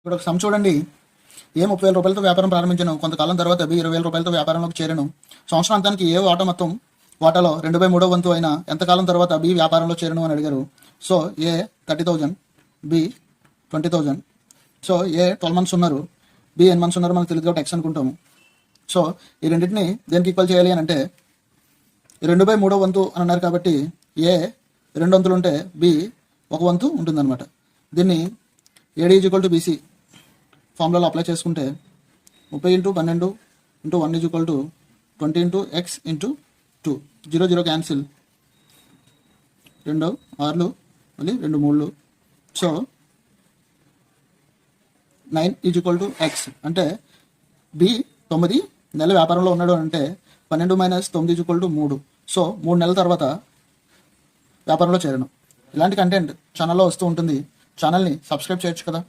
ఇప్పుడు ఒక సమ్ చూడండి. ఏ 30,000 రూపాయలతో వ్యాపారం ప్రారంభించను. కొంతకాలం తర్వాత బి 20,000 రూపాయలతో వ్యాపారంలోకి చేరను. సంవత్సరాంతానికి ఏ వాటాలో 2/3 వంతు అయినా ఎంతకాలం తర్వాత బి వ్యాపారంలో చేరను అని అడిగారు. సో ఏ 30,000, బి 20,000. సో ఏ 12 మంత్స్ ఉన్నారు, బి ఎన్ని మంత్స్ ఉన్నారు మనకు తెలియదు కాబట్టి ఎక్స్ అనుకుంటాము. సో ఈ రెండింటిని దేనికి ఈక్వల్ చేయాలి అని అంటే 2/3 వంతు అని అన్నారు కాబట్టి ఏ 2 వంతులు ఉంటే బి 1 వంతు ఉంటుందన్నమాట. దీన్ని ఏడి ఈజ్ బీసీ ఫార్ములాలో అప్లై చేసుకుంటే 30 × 12 × 1 20 × x × 2. 0 0 క్యాన్సిల్, 2 6 మళ్ళీ 2 3. సో 9 = x అంటే బి 9 నెలల వ్యాపారంలో ఉన్నాడు అంటే 12 - 9 = 3. సో 3 నెలల తర్వాత వ్యాపారంలో చేరను. ఇలాంటి కంటెంట్ ఛానల్లో వస్తూ ఉంటుంది. ఛానల్ని సబ్స్క్రైబ్ చేయొచ్చు కదా.